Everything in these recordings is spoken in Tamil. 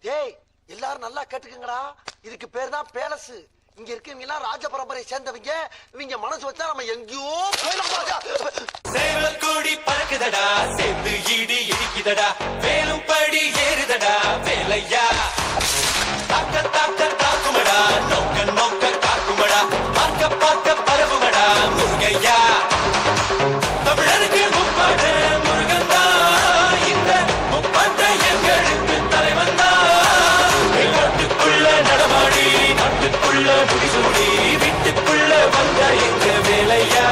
டேய் எல்லாரும் நல்லா கேட்டுக்குங்கடா. இதுக்கு பேர் தான் பேலஸ். இங்க இருக்கவங்க எல்லாம் ராஜ பரம்பரை சேர்ந்தவங்க. இவங்க மனசு வச்சா நம்ம எங்கேயோ போயிடலாம். சேவல் கோடி பறக்குதடா, சேர்ந்து ஈடி இடிக்குதடா, வேலும் படி ஏறுதடா வேலையா. தாக்க தாக்க தாக்குமடா, நோக்க நோக்க காக்குமடா, பார்க்க பார்க்க பரவுமடா முருகையா. தமிழருக்கு முப்பாடு முருகந்தா, இந்த முப்பாட்டை எங்களுக்கு தலைவந்தா. நாட்டுக்குள்ள நடமாடி, நாட்டுக்குள்ள முடிசூடி, வீட்டுக்குள்ள வந்த எங்க வேலையா.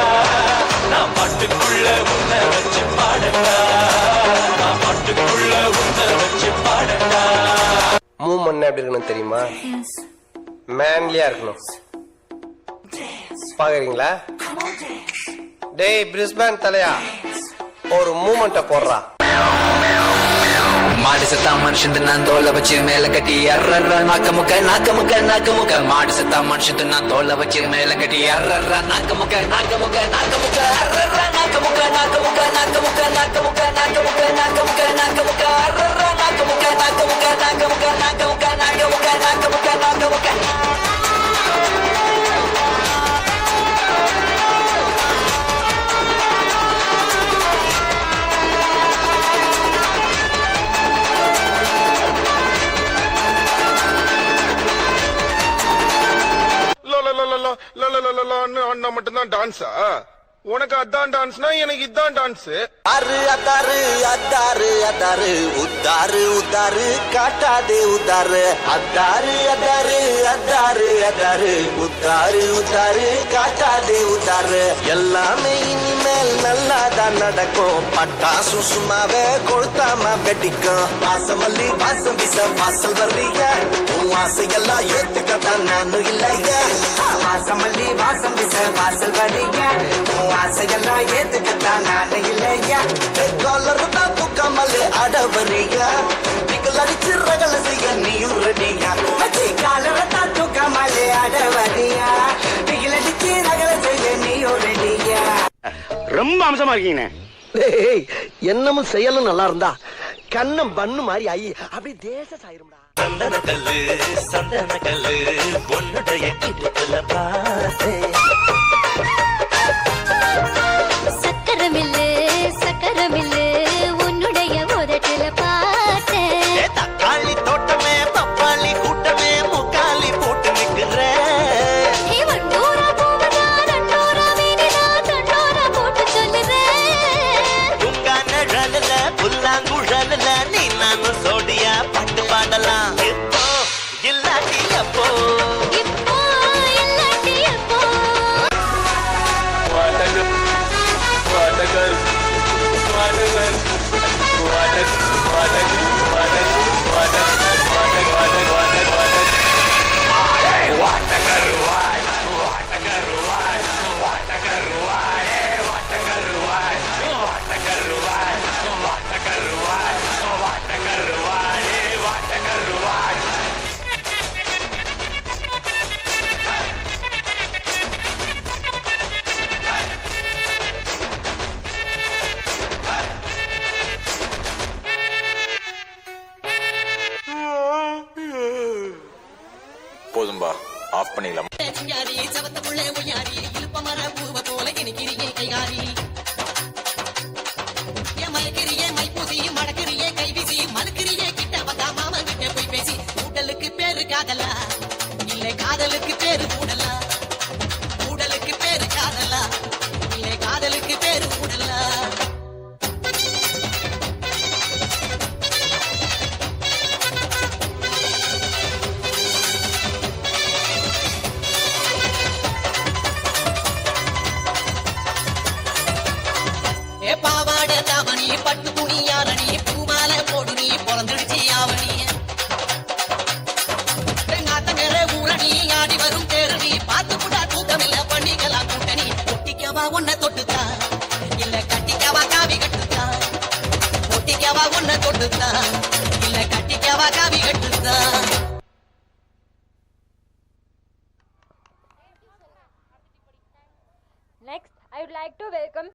நான் பாட்டுக்குள்ள உன்னை வச்சு பாடட்டா, நான் பாட்டுக்குள்ள உன்னை வச்சு பாடட்டா. மூவ்மெண்ட் எப்படி இருக்கணும் தெரியுமா? மேன்லியா இருக்கணும். பாக்குறீங்களா? டேய் பிரிஸ்பேன் தலையா, ஒரு மூவ்மெண்ட போடுறா. மாடு சத்தா மனுஷன் நான் தோலை வச்சு மேல கட்டி அர்ற நாக்க முக்க நாக்க முக்க நாக்க முக்க. மாடு சத்தா மனுஷன் நான் தோலை வச்சு மேல கட்டி அர்ற நாக்க முக்க நாக்க முக்க நாக்க முக்க அர்ற நாக்க முக்க நாக்க முக்க நாக்க முக்க நாக்க முக்க நாக்க முக்க நாக்க முக்க நாக்க முக்க அர்ற நாக்க முக்க நாக்க முக்க நாக்க முக்க நாக்க முக்க நாக்க முக்க நாக்க முக்க நாக்க முக்க. அண்ணா மட்டும்தான் டான்ஸா? உனக்கு அதான் டான்ஸ்னா எனக்கு இதான் டான்ஸ். அரு அதாரு அதாரு அதாரு உத்தாரு உத்தாரு காட்டாதே உத்தாரு. அதாரு அதாரு அதாரு அதாரு உத்தாரு உத்தாரு காட்டாதே உத்தாரு. எல்லாமே இனிமேல் நல்லாதான் நடக்கும். பட்டாசு சும்மாவே கொளுத்தாம வெடிக்கும். வாசமல்லி வாசம் வீச வாசல் வர்றீங்க, உன் ஆசையெல்லாம் ஏத்துக்கத்தான் நானும் இல்லையா. வாசமல்லி வாசம் வீச வாசல் வர்றீங்க, உன் ஆசையெல்லாம் ஏத்துக்கத்தான் நானும் இல்லையா. காலர்தான் தூக்காமலே அடவரியா, நீங்கள் அடிச்சு ரகல செய்ய நீயும் ரெடியா. காலர்தான் தூக்காமலே அடவரியா, நீங்கள் அடிச்சு ரகல செய்ய நீயும் ரெடியா. ரொம்ப அம்சமா இருக்கீங்க. என்னமும் செயலும் நல்லா இருந்தா கண்ணம் பண்ணு மாதிரி ஆயி அப்படி தேச சாயிரும்டா. சந்தன கல்லு சந்தன கல்லு பொண்ணுடைய இடுப்புல பாசே. சக்கரமில்லு சக்கரமில்லு உன்னுடைய உதட்டுல பார்த்தேன். தக்காளி தோட்டமே பப்பாளி கூட்டமே முக்காலி போட்டு நிக்கிற. வண்டூரா பூவதா ரெண்டூரா வீதிதா தண்டோரா போட்டு சொல்லுறேன். உங்க நிழல்ல புல்லாங்குழல்ல நீ நானும் சோடியா பாட்டு பாடலாம். இப்போ இல்லாட்டி அப்போ, இப்போ இல்லாட்டி எப்போ. போதும்பா, ஆஃப் பண்ணிடலாம். பேரு காதலா இல்லை காதலுக்கு பேரு கூடலா. கூடலுக்கு பேரு காதலா இல்லை காதலுக்கு பேரு கூடலா. பாவாட தாவணி பட்டு துணி யாரணி பூமால போடு நீ பிறந்துடுச்சி ஆவணி. நாத்தங்கர ஊரணி ஆடி வரும் தேரணி பார்த்து புடா தூக்கமில்ல பண்ணிக்கலாம் கூட்டணி. ஒட்டிக்கவா உன்னை தொட்டுத்தா இல்ல கட்டிக்கவா காவி கட்டுத்தா. ஒட்டிக்கவா உன்னை தொட்டுத்தா இல்ல கட்டிக்கவா காவி கட்டுத்தா. Next, I would like to welcome